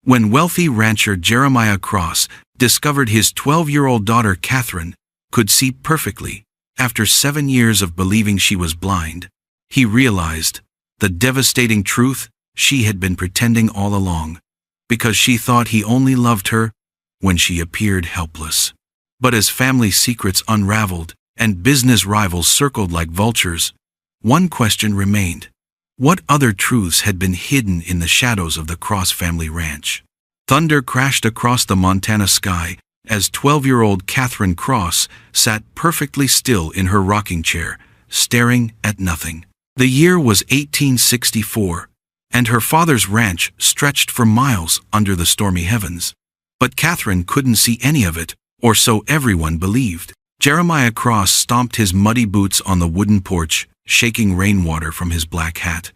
When wealthy rancher Jeremiah Cross discovered his 12-year-old daughter Catherine could see perfectly, after 7 years of believing she was blind, he realized the devastating truth: she had been pretending all along, because she thought he only loved her when she appeared helpless. But as family secrets unraveled and business rivals circled like vultures, one question remained: what other truths had been hidden in the shadows of the Cross family ranch? Thunder crashed across the Montana sky as 12-year-old Catherine Cross sat perfectly still in her rocking chair, staring at nothing. The year was 1864, and her father's ranch stretched for miles under the stormy heavens. But Catherine couldn't see any of it, or so everyone believed. Jeremiah Cross stomped his muddy boots on the wooden porch, shaking rainwater from his black hat.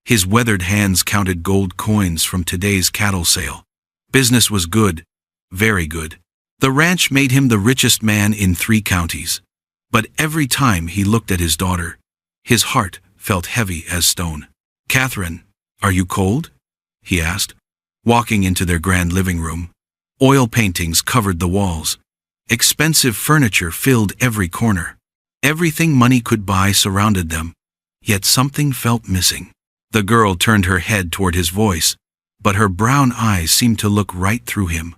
His weathered hands counted gold coins from today's cattle sale. Business was good, very good. The ranch made him the richest man in 3 counties. But every time he looked at his daughter, his heart felt heavy as stone. "Catherine, are you cold?" he asked, walking into their grand living room. Oil paintings covered the walls. Expensive furniture filled every corner. Everything money could buy surrounded them, yet something felt missing. The girl turned her head toward his voice, but her brown eyes seemed to look right through him.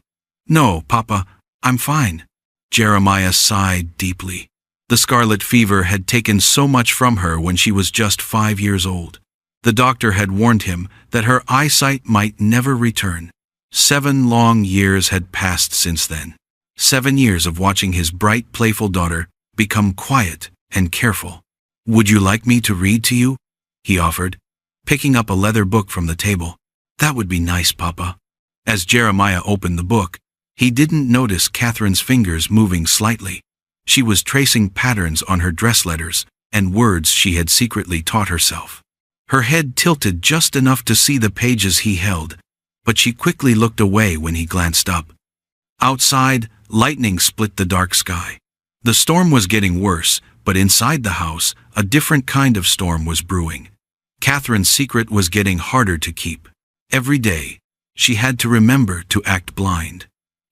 "No, Papa, I'm fine." Jeremiah sighed deeply. The scarlet fever had taken so much from her when she was just 5 years old. The doctor had warned him that her eyesight might never return. 7 long years had passed since then. 7 years of watching his bright, playful daughter become quiet and careful. "Would you like me to read to you?" he offered, picking up a leather book from the table. "That would be nice, Papa." As Jeremiah opened the book, he didn't notice Catherine's fingers moving slightly. She was tracing patterns on her dress letters and words she had secretly taught herself. Her head tilted just enough to see the pages he held, but she quickly looked away when he glanced up. Outside, lightning split the dark sky. The storm was getting worse, but inside the house, a different kind of storm was brewing. Catherine's secret was getting harder to keep. Every day, she had to remember to act blind.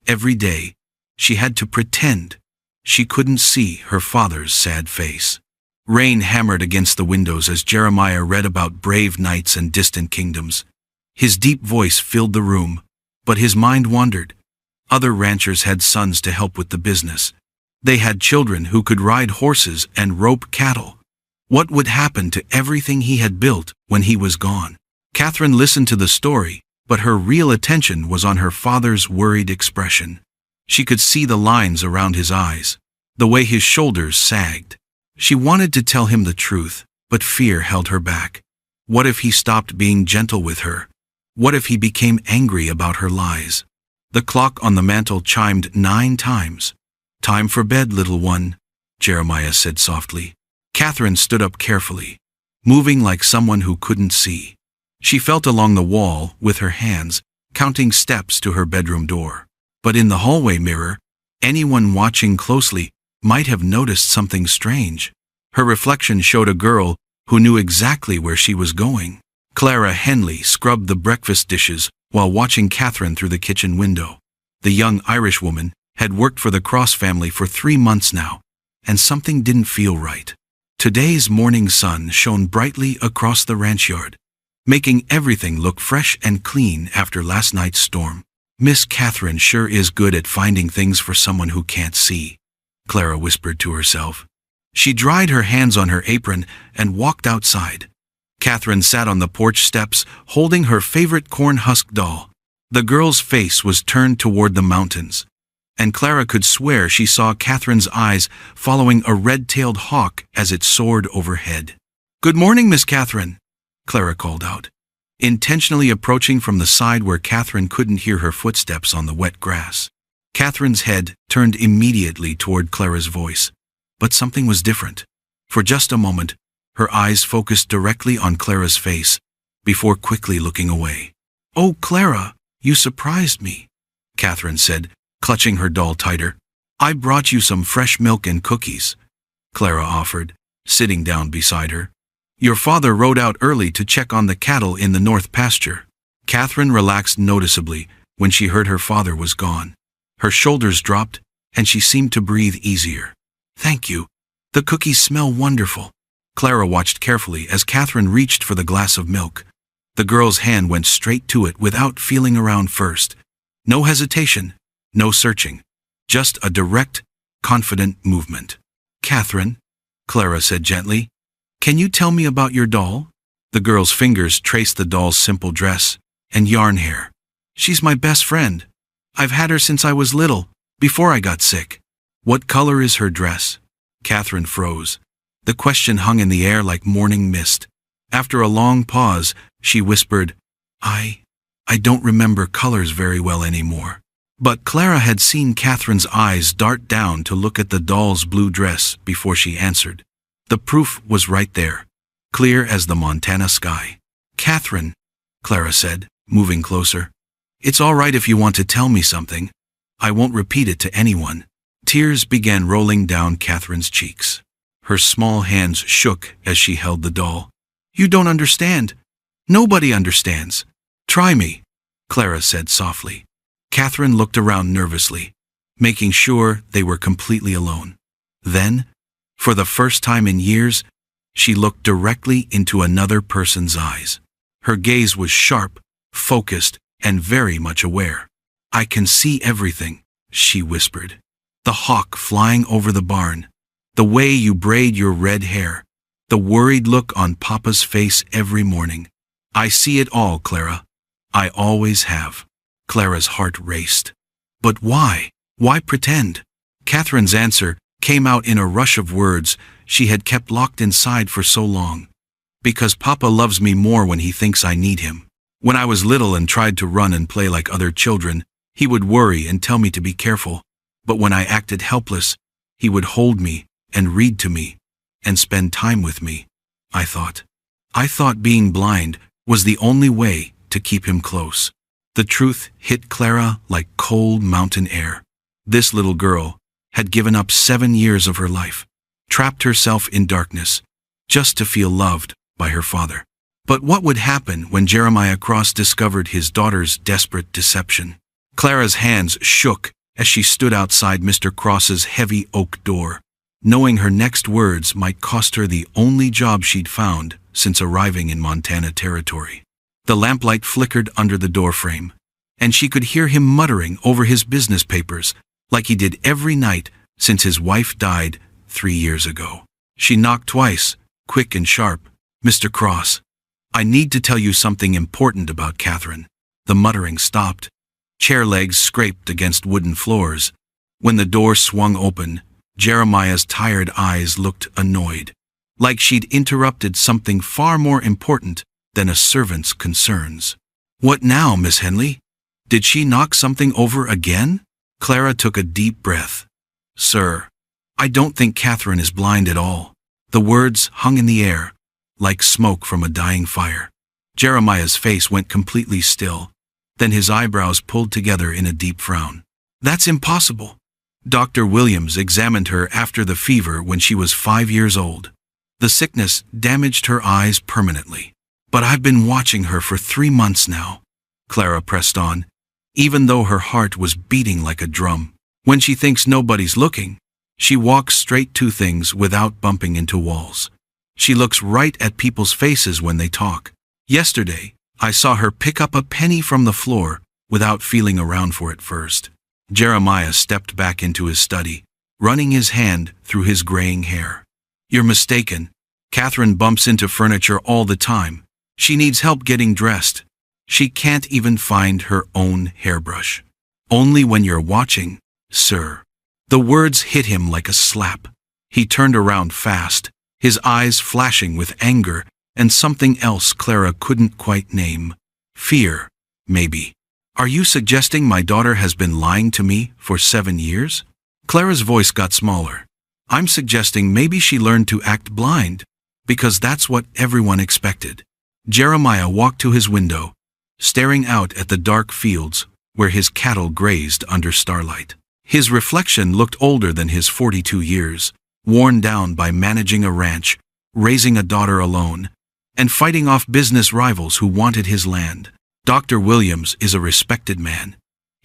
Every day, she had to pretend she couldn't see her father's sad face. Rain hammered against the windows as Jeremiah read about brave knights and distant kingdoms. His deep voice filled the room, but his mind wandered. Other ranchers had sons to help with the business. They had children who could ride horses and rope cattle. What would happen to everything he had built when he was gone? Catherine listened to the story, but her real attention was on her father's worried expression. She could see the lines around his eyes, the way his shoulders sagged. She wanted to tell him the truth, but fear held her back. What if he stopped being gentle with her? What if he became angry about her lies? The clock on the mantel chimed 9 times. "Time for bed, little one," Jeremiah said softly. Catherine stood up carefully, moving like someone who couldn't see. She felt along the wall with her hands, counting steps to her bedroom door. But in the hallway mirror, anyone watching closely might have noticed something strange. Her reflection showed a girl who knew exactly where she was going. Clara Henley scrubbed the breakfast dishes while watching Catherine through the kitchen window. The young Irish woman had worked for the Cross family for 3 months now, and something didn't feel right. Today's morning sun shone brightly across the ranch yard, making everything look fresh and clean after last night's storm. "Miss Catherine sure is good at finding things for someone who can't see," Clara whispered to herself. She dried her hands on her apron and walked outside. Catherine sat on the porch steps, holding her favorite corn-husk doll. The girl's face was turned toward the mountains, and Clara could swear she saw Catherine's eyes following a red-tailed hawk as it soared overhead. "Good morning, Miss Catherine," Clara called out, intentionally approaching from the side where Catherine couldn't hear her footsteps on the wet grass. Catherine's head turned immediately toward Clara's voice, but something was different. For just a moment, her eyes focused directly on Clara's face, before quickly looking away. "Oh, Clara, you surprised me," Catherine said, clutching her doll tighter. "I brought you some fresh milk and cookies," Clara offered, sitting down beside her. "Your father rode out early to check on the cattle in the north pasture." Catherine relaxed noticeably, when she heard her father was gone. Her shoulders dropped, and she seemed to breathe easier. "Thank you. The cookies smell wonderful." Clara watched carefully as Catherine reached for the glass of milk. The girl's hand went straight to it without feeling around first. No hesitation, no searching. Just a direct, confident movement. "Catherine," Clara said gently, "can you tell me about your doll?" The girl's fingers traced the doll's simple dress and yarn hair. "She's my best friend. I've had her since I was little, before I got sick." "What color is her dress?" Catherine froze. The question hung in the air like morning mist. After a long pause, she whispered, I don't remember colors very well anymore." But Clara had seen Catherine's eyes dart down to look at the doll's blue dress before she answered. The proof was right there, clear as the Montana sky. "Catherine," Clara said, moving closer, "it's all right if you want to tell me something. I won't repeat it to anyone." Tears began rolling down Catherine's cheeks. Her small hands shook as she held the doll. "You don't understand. Nobody understands. Try me," Clara said softly. Catherine looked around nervously, making sure they were completely alone. Then, for the first time in years, she looked directly into another person's eyes. Her gaze was sharp, focused, and very much aware. "I can see everything," she whispered. "The hawk flying over the barn, the way you braid your red hair, the worried look on Papa's face every morning. I see it all, Clara. I always have." Clara's heart raced. But why? Why pretend? Catherine's answer came out in a rush of words she had kept locked inside for so long. "Because Papa loves me more when he thinks I need him. When I was little and tried to run and play like other children, he would worry and tell me to be careful. But when I acted helpless, he would hold me and read to me and spend time with me. I thought being blind was the only way to keep him close." The truth hit Clara like cold mountain air. This little girl had given up 7 years of her life, trapped herself in darkness, just to feel loved by her father. But what would happen when Jeremiah Cross discovered his daughter's desperate deception? Clara's hands shook as she stood outside Mr. Cross's heavy oak door, knowing her next words might cost her the only job she'd found since arriving in Montana territory. The lamplight flickered under the doorframe, and she could hear him muttering over his business papers like he did every night since his wife died 3 years ago. She knocked twice, quick and sharp. "Mr. Cross, I need to tell you something important about Catherine." The muttering stopped. Chair legs scraped against wooden floors. When the door swung open, Jeremiah's tired eyes looked annoyed, like she'd interrupted something far more important than a servant's concerns. "What now, Miss Henley? Did she knock something over again?" Clara took a deep breath. "Sir, I don't think Catherine is blind at all." The words hung in the air, like smoke from a dying fire. Jeremiah's face went completely still, then his eyebrows pulled together in a deep frown. "That's impossible. Dr. Williams examined her after the fever when she was 5 years old. The sickness damaged her eyes permanently. But I've been watching her for 3 months now," Clara pressed on, even though her heart was beating like a drum. "When she thinks nobody's looking, she walks straight to things without bumping into walls. She looks right at people's faces when they talk. Yesterday, I saw her pick up a penny from the floor without feeling around for it first." Jeremiah stepped back into his study, running his hand through his graying hair. "You're mistaken. Catherine bumps into furniture all the time. She needs help getting dressed. She can't even find her own hairbrush. Only when you're watching, sir." The words hit him like a slap. He turned around fast, his eyes flashing with anger and something else Clara couldn't quite name. Fear, maybe. "Are you suggesting my daughter has been lying to me for 7 years?" Clara's voice got smaller. "I'm suggesting maybe she learned to act blind, because that's what everyone expected." Jeremiah walked to his window, staring out at the dark fields where his cattle grazed under starlight. His reflection looked older than his 42 years, worn down by managing a ranch, raising a daughter alone, and fighting off business rivals who wanted his land. Dr. Williams is a respected man.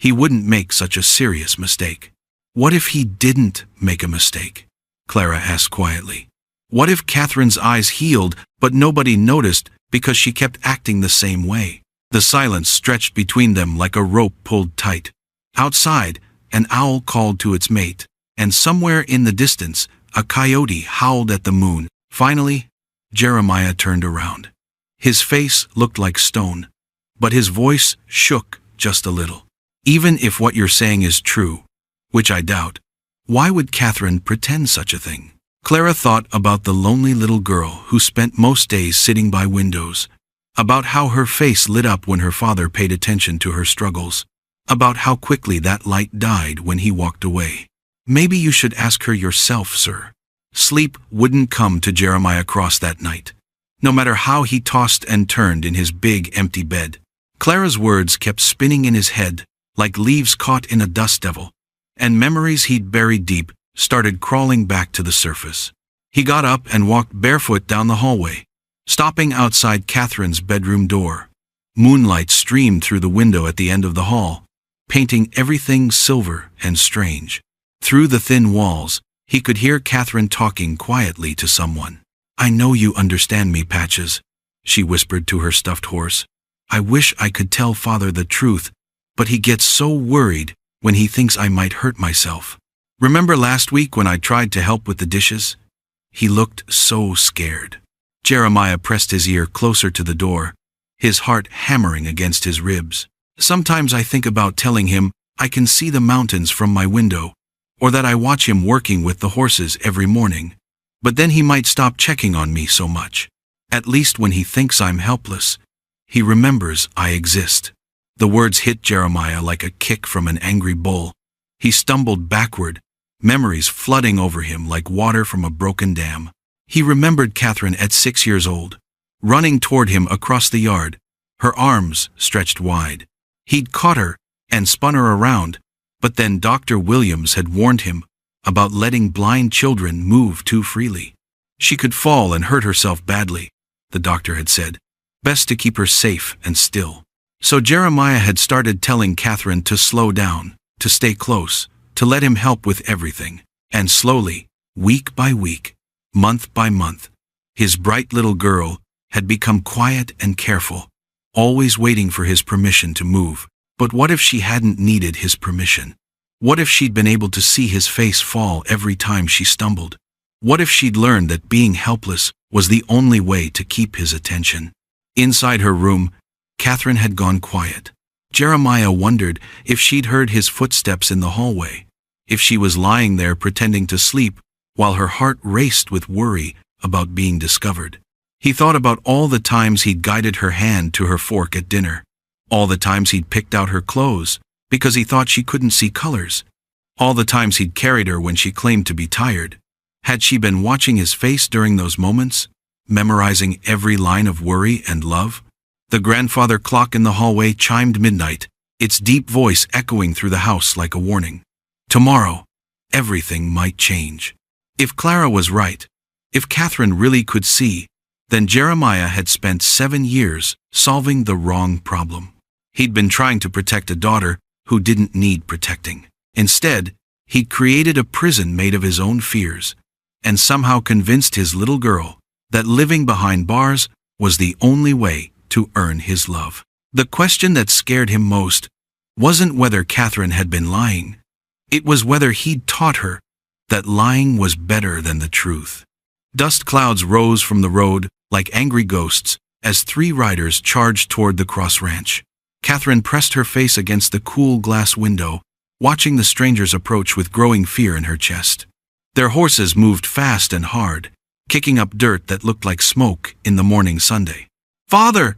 he wouldn't make such a serious mistake. What if he didn't make a mistake? Clara asked quietly. What if Catherine's eyes healed, but nobody noticed because she kept acting the same way? The silence stretched between them like a rope pulled tight. Outside, an owl called to its mate, and somewhere in the distance, a coyote howled at the moon. Finally, Jeremiah turned around. His face looked like stone, but his voice shook just a little. Even if what you're saying is true, which I doubt, why would Catherine pretend such a thing? Clara thought about the lonely little girl who spent most days sitting by windows, about how her face lit up when her father paid attention to her struggles, about how quickly that light died when he walked away. Maybe you should ask her yourself, sir. Sleep wouldn't come to Jeremiah Cross that night, no matter how he tossed and turned in his big empty bed. Clara's words kept spinning in his head like leaves caught in a dust devil, and memories he'd buried deep started crawling back to the surface. He got up and walked barefoot down the hallway, stopping outside Catherine's bedroom door. Moonlight streamed through the window at the end of the hall, painting everything silver and strange. Through the thin walls, he could hear Catherine talking quietly to someone. I know you understand me, Patches, she whispered to her stuffed horse. I wish I could tell Father the truth, but he gets so worried when he thinks I might hurt myself. Remember last week when I tried to help with the dishes? He looked so scared. Jeremiah pressed his ear closer to the door, his heart hammering against his ribs. Sometimes I think about telling him I can see the mountains from my window, or that I watch him working with the horses every morning. But then he might stop checking on me so much. At least when he thinks I'm helpless, he remembers I exist. The words hit Jeremiah like a kick from an angry bull. He stumbled backward, memories flooding over him like water from a broken dam. He remembered Catherine at 6 years old, running toward him across the yard, her arms stretched wide. He'd caught her and spun her around, but then Dr. Williams had warned him about letting blind children move too freely. She could fall and hurt herself badly, the doctor had said. Best to keep her safe and still. So Jeremiah had started telling Catherine to slow down, to stay close, to let him help with everything. And slowly, week by week, month by month, his bright little girl had become quiet and careful, always waiting for his permission to move. But what if she hadn't needed his permission? What if she'd been able to see his face fall every time she stumbled? What if she'd learned that being helpless was the only way to keep his attention? Inside her room, Catherine had gone quiet. Jeremiah wondered if she'd heard his footsteps in the hallway, if she was lying there pretending to sleep while her heart raced with worry about being discovered. He thought about all the times he'd guided her hand to her fork at dinner, all the times he'd picked out her clothes because he thought she couldn't see colors, all the times he'd carried her when she claimed to be tired. Had she been watching his face during those moments, memorizing every line of worry and love? The grandfather clock in the hallway chimed midnight, its deep voice echoing through the house like a warning. Tomorrow, everything might change. If Clara was right, if Catherine really could see, then Jeremiah had spent 7 years solving the wrong problem. He'd been trying to protect a daughter who didn't need protecting. Instead, he'd created a prison made of his own fears, and somehow convinced his little girl that living behind bars was the only way to earn his love. The question that scared him most wasn't whether Catherine had been lying. It was whether he'd taught her that lying was better than the truth. Dust clouds rose from the road like angry ghosts as 3 riders charged toward the Cross Ranch. Catherine pressed her face against the cool glass window, watching the strangers approach with growing fear in her chest. Their horses moved fast and hard, kicking up dirt that looked like smoke in the morning Sunday. "Father!"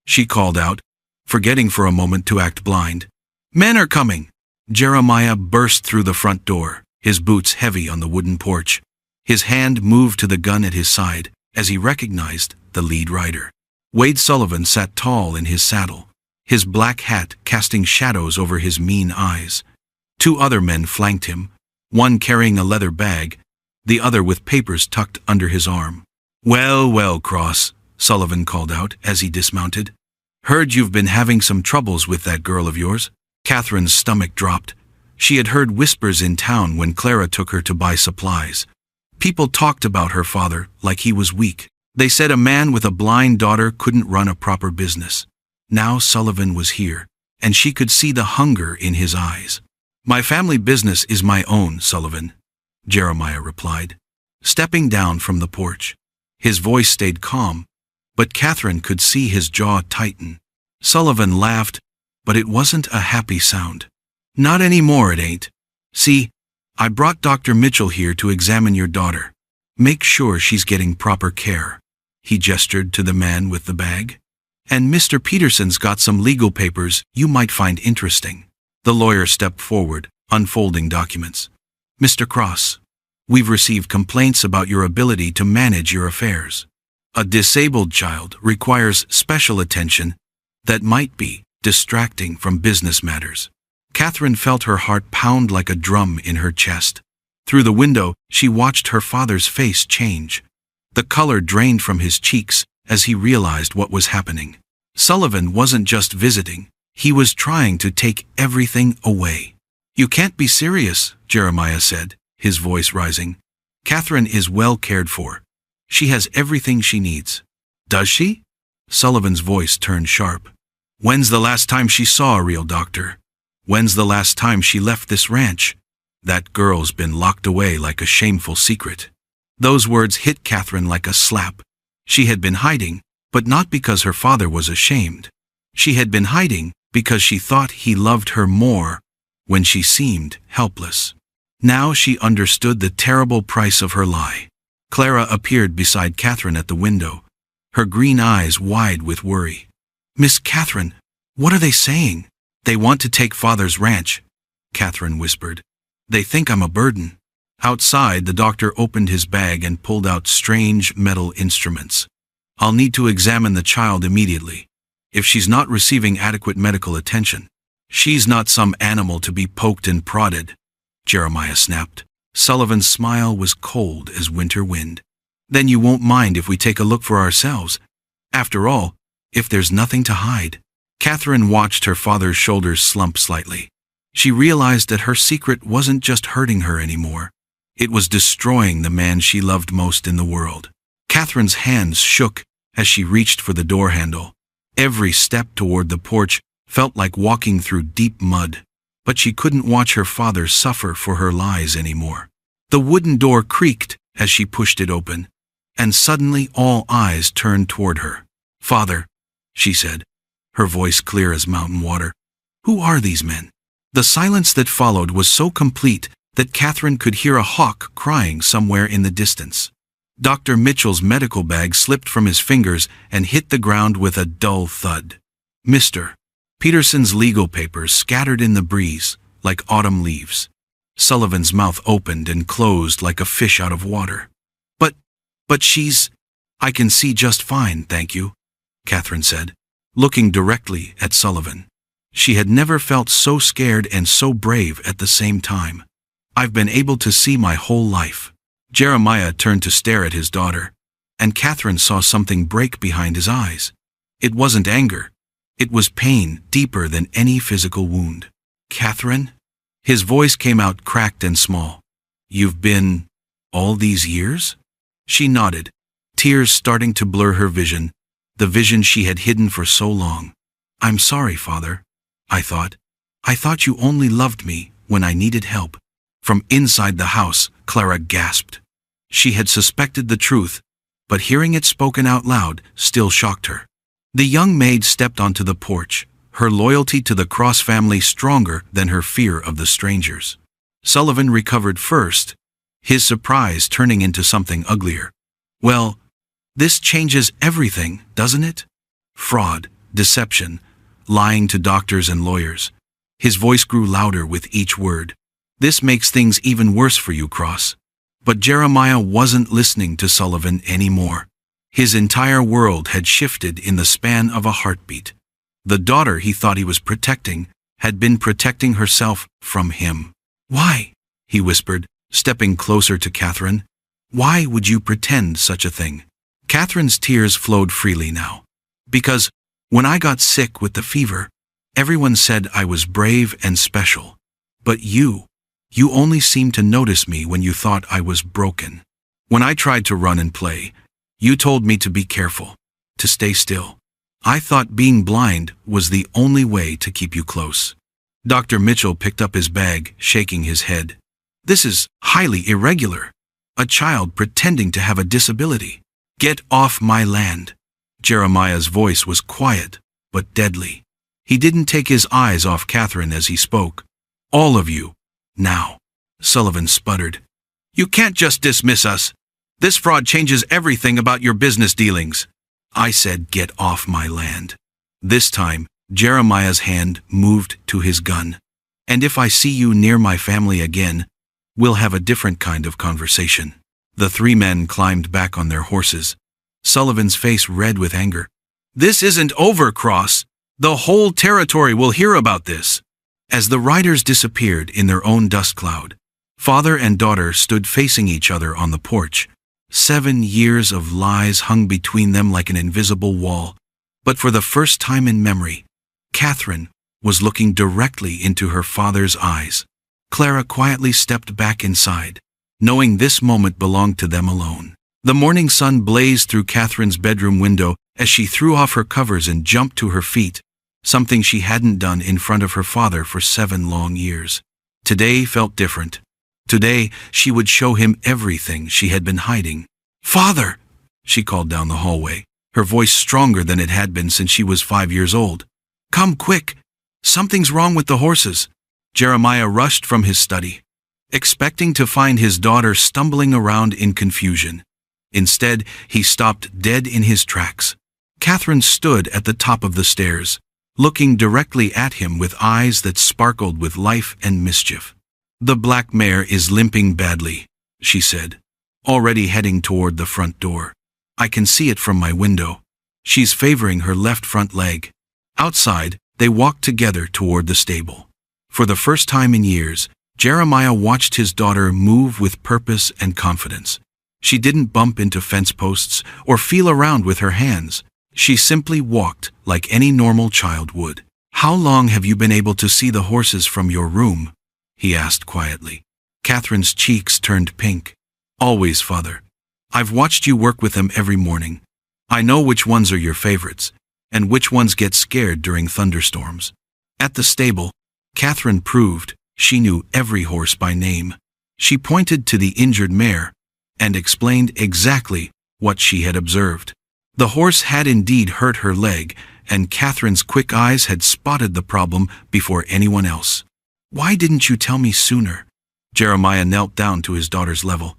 she called out, forgetting for a moment to act blind. "Men are coming!" Jeremiah burst through the front door, his boots heavy on the wooden porch. His hand moved to the gun at his side as he recognized the lead rider. Wade Sullivan sat tall in his saddle, his black hat casting shadows over his mean eyes. 2 other men flanked him, one carrying a leather bag, the other with papers tucked under his arm. "Well, well, Cross," Sullivan called out as he dismounted. "Heard you've been having some troubles with that girl of yours." Catherine's stomach dropped. She had heard whispers in town when Clara took her to buy supplies. People talked about her father like he was weak. They said a man with a blind daughter couldn't run a proper business. Now Sullivan was here, and she could see the hunger in his eyes. "My family business is my own, Sullivan," Jeremiah replied, stepping down from the porch. His voice stayed calm, but Catherine could see his jaw tighten. Sullivan laughed, but it wasn't a happy sound. "Not anymore, it ain't. See, I brought Dr. Mitchell here to examine your daughter. Make sure she's getting proper care." He gestured to the man with the bag. "And Mr. Peterson's got some legal papers you might find interesting." The lawyer stepped forward, unfolding documents. "Mr. Cross, we've received complaints about your ability to manage your affairs. A disabled child requires special attention that might be distracting from business matters." Catherine felt her heart pound like a drum in her chest. Through the window, she watched her father's face change. The color drained from his cheeks as he realized what was happening. Sullivan wasn't just visiting, he was trying to take everything away. "You can't be serious," Jeremiah said, his voice rising. "Catherine is well cared for. She has everything she needs." "Does she?" Sullivan's voice turned sharp. "When's the last time she saw a real doctor? When's the last time she left this ranch? That girl's been locked away like a shameful secret." Those words hit Catherine like a slap. She had been hiding, but not because her father was ashamed. She had been hiding because she thought he loved her more when she seemed helpless. Now she understood the terrible price of her lie. Clara appeared beside Catherine at the window, her green eyes wide with worry. "Miss Catherine, what are they saying?" "They want to take Father's ranch," Catherine whispered. "They think I'm a burden." Outside, the doctor opened his bag and pulled out strange metal instruments. "I'll need to examine the child immediately. If she's not receiving adequate medical attention, she's not some animal to be poked and prodded," Jeremiah snapped. Sullivan's smile was cold as winter wind. "Then you won't mind if we take a look for ourselves? After all, if there's nothing to hide." Catherine watched her father's shoulders slump slightly. She realized that her secret wasn't just hurting her anymore. It was destroying the man she loved most in the world. Catherine's hands shook as she reached for the door handle. Every step toward the porch felt like walking through deep mud, but she couldn't watch her father suffer for her lies anymore. The wooden door creaked as she pushed it open, and suddenly all eyes turned toward her. "Father," she said, her voice clear as mountain water, "who are these men?" The silence that followed was so complete that Catherine could hear a hawk crying somewhere in the distance. Dr. Mitchell's medical bag slipped from his fingers and hit the ground with a dull thud. Mr. Peterson's legal papers scattered in the breeze like autumn leaves. Sullivan's mouth opened and closed like a fish out of water. But she's... "I can see just fine, thank you," Catherine said, looking directly at Sullivan. She had never felt so scared and so brave at the same time. "I've been able to see my whole life." Jeremiah turned to stare at his daughter, and Catherine saw something break behind his eyes. It wasn't anger. It was pain deeper than any physical wound. "Catherine?" His voice came out cracked and small. "You've been... all these years?" She nodded, tears starting to blur her vision, the vision she had hidden for so long. "I'm sorry, Father. I thought you only loved me when I needed help." From inside the house, Clara gasped. She had suspected the truth, but hearing it spoken out loud still shocked her. The young maid stepped onto the porch, her loyalty to the Cross family stronger than her fear of the strangers. Sullivan recovered first, his surprise turning into something uglier. "Well, this changes everything, doesn't it? Fraud, deception, lying to doctors and lawyers." His voice grew louder with each word. "This makes things even worse for you, Cross." But Jeremiah wasn't listening to Sullivan anymore. His entire world had shifted in the span of a heartbeat. The daughter he thought he was protecting had been protecting herself from him. "Why?" he whispered, stepping closer to Catherine. "Why would you pretend such a thing?" Catherine's tears flowed freely now. "Because when I got sick with the fever, Everyone said I was brave and special. But you only seemed to notice me when you thought I was broken. When I tried to run and play, you told me to be careful, to stay still. I thought being blind was the only way to keep you close." Dr. Mitchell picked up his bag, shaking his head. "This is highly irregular. A child pretending to have a disability. Get off my land." Jeremiah's voice was quiet, but deadly. He didn't take his eyes off Catherine as he spoke. "All of you, now." Sullivan sputtered. "You can't just dismiss us. This fraud changes everything about your business dealings." I said, "Get off my land." This time, Jeremiah's hand moved to his gun. "And if I see you near my family again, we'll have a different kind of conversation." The three men climbed back on their horses, Sullivan's face red with anger. "This isn't over, Cross. The whole territory will hear about this." As the riders disappeared in their own dust cloud, father and daughter stood facing each other on the porch. 7 years of lies hung between them like an invisible wall. But for the first time in memory, Catherine was looking directly into her father's eyes. Clara quietly stepped back inside, knowing this moment belonged to them alone. The morning sun blazed through Catherine's bedroom window as she threw off her covers and jumped to her feet, something she hadn't done in front of her father for 7 long years. Today felt different. Today, she would show him everything she had been hiding. "Father!" she called down the hallway, her voice stronger than it had been since she was 5 years old. "Come quick! Something's wrong with the horses." Jeremiah rushed from his study, expecting to find his daughter stumbling around in confusion. Instead, he stopped dead in his tracks. Catherine stood at the top of the stairs, looking directly at him with eyes that sparkled with life and mischief. "The black mare is limping badly," she said, already heading toward the front door. "I can see it from my window. She's favoring her left front leg." Outside, they walked together toward the stable. For the first time in years, Jeremiah watched his daughter move with purpose and confidence. She didn't bump into fence posts or feel around with her hands. She simply walked like any normal child would. "How long have you been able to see the horses from your room?" he asked quietly. Catherine's cheeks turned pink. "Always, father. I've watched you work with them every morning. I know which ones are your favorites, and which ones get scared during thunderstorms." At the stable, Catherine proved she knew every horse by name. She pointed to the injured mare and explained exactly what she had observed. The horse had indeed hurt her leg, and Catherine's quick eyes had spotted the problem before anyone else. "Why didn't you tell me sooner?" Jeremiah knelt down to his daughter's level.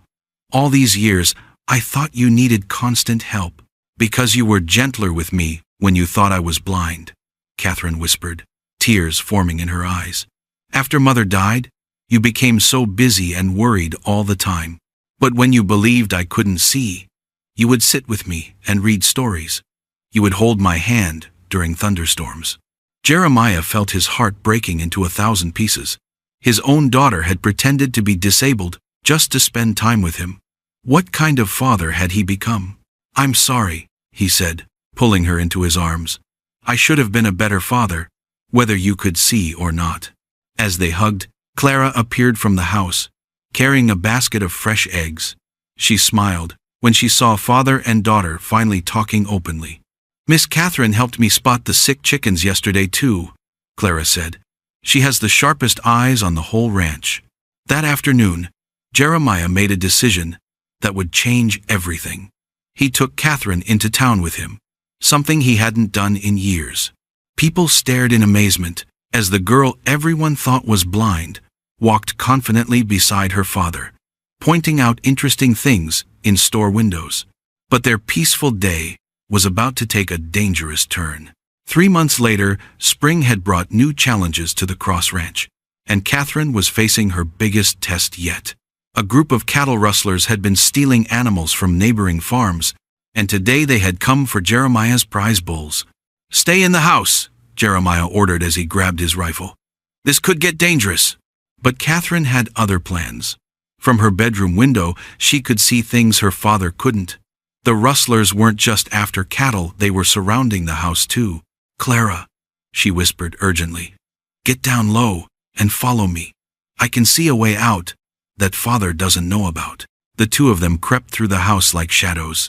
"All these years, I thought you needed constant help. Because you were gentler with me when you thought I was blind," Catherine whispered, tears forming in her eyes. "After Mother died, you became so busy and worried all the time. But when you believed I couldn't see, you would sit with me and read stories. You would hold my hand during thunderstorms." Jeremiah felt his heart breaking into 1,000 pieces. His own daughter had pretended to be disabled just to spend time with him. What kind of father had he become? "I'm sorry," he said, pulling her into his arms. "I should have been a better father, whether you could see or not." As they hugged, Clara appeared from the house, carrying a basket of fresh eggs. She smiled when she saw father and daughter finally talking openly. "Miss Catherine helped me spot the sick chickens yesterday too," Clara said. "She has the sharpest eyes on the whole ranch." That afternoon, Jeremiah made a decision that would change everything. He took Catherine into town with him, something he hadn't done in years. People stared in amazement as the girl everyone thought was blind walked confidently beside her father, pointing out interesting things in store windows. But their peaceful day was about to take a dangerous turn. 3 months later, spring had brought new challenges to the Cross Ranch, and Catherine was facing her biggest test yet. A group of cattle rustlers had been stealing animals from neighboring farms, and today they had come for Jeremiah's prize bulls. "Stay in the house," Jeremiah ordered as he grabbed his rifle. "This could get dangerous." But Catherine had other plans. From her bedroom window, she could see things her father couldn't. The rustlers weren't just after cattle, they were surrounding the house too. "Clara," she whispered urgently. "Get down low and follow me. I can see a way out that Father doesn't know about." The two of them crept through the house like shadows.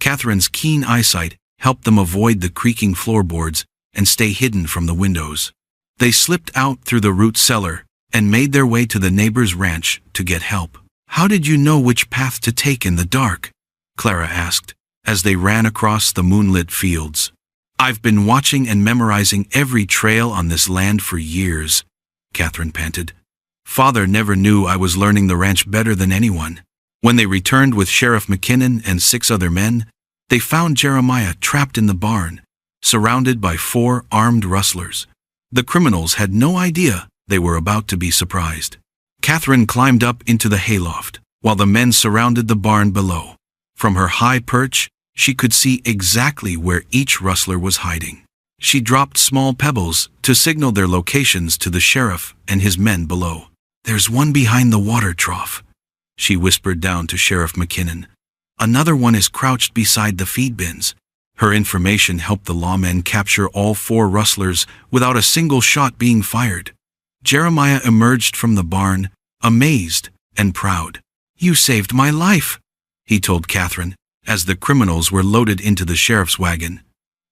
Catherine's keen eyesight helped them avoid the creaking floorboards and stay hidden from the windows. They slipped out through the root cellar and made their way to the neighbor's ranch to get help. "How did you know which path to take in the dark?" Clara asked, as they ran across the moonlit fields. "I've been watching and memorizing every trail on this land for years," Catherine panted. "Father never knew I was learning the ranch better than anyone." When they returned with Sheriff McKinnon and 6 other men, they found Jeremiah trapped in the barn, surrounded by 4 armed rustlers. The criminals had no idea they were about to be surprised. Catherine climbed up into the hayloft, while the men surrounded the barn below. From her high perch, she could see exactly where each rustler was hiding. She dropped small pebbles to signal their locations to the sheriff and his men below. "There's one behind the water trough," she whispered down to Sheriff McKinnon. "Another one is crouched beside the feed bins." Her information helped the lawmen capture all 4 rustlers without a single shot being fired. Jeremiah emerged from the barn, amazed and proud. "You saved my life," he told Catherine, as the criminals were loaded into the sheriff's wagon.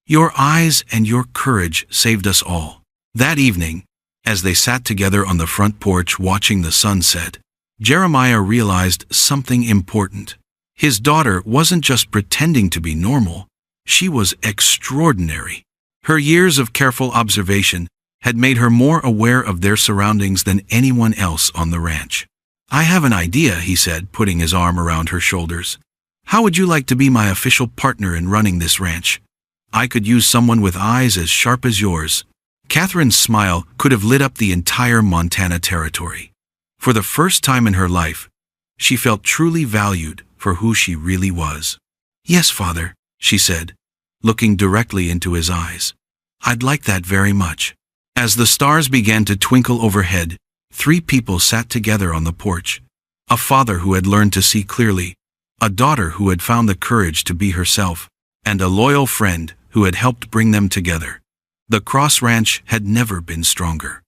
"Your eyes and your courage saved us all." That evening, as they sat together on the front porch watching the sun set, Jeremiah realized something important. His daughter wasn't just pretending to be normal, she was extraordinary. Her years of careful observation had made her more aware of their surroundings than anyone else on the ranch. "I have an idea," he said, putting his arm around her shoulders. "How would you like to be my official partner in running this ranch? I could use someone with eyes as sharp as yours." Catherine's smile could have lit up the entire Montana territory. For the first time in her life, she felt truly valued for who she really was. "Yes, Father," she said, looking directly into his eyes. "I'd like that very much." As the stars began to twinkle overhead, 3 people sat together on the porch. A father who had learned to see clearly, a daughter who had found the courage to be herself, and a loyal friend who had helped bring them together. The Cross Ranch had never been stronger.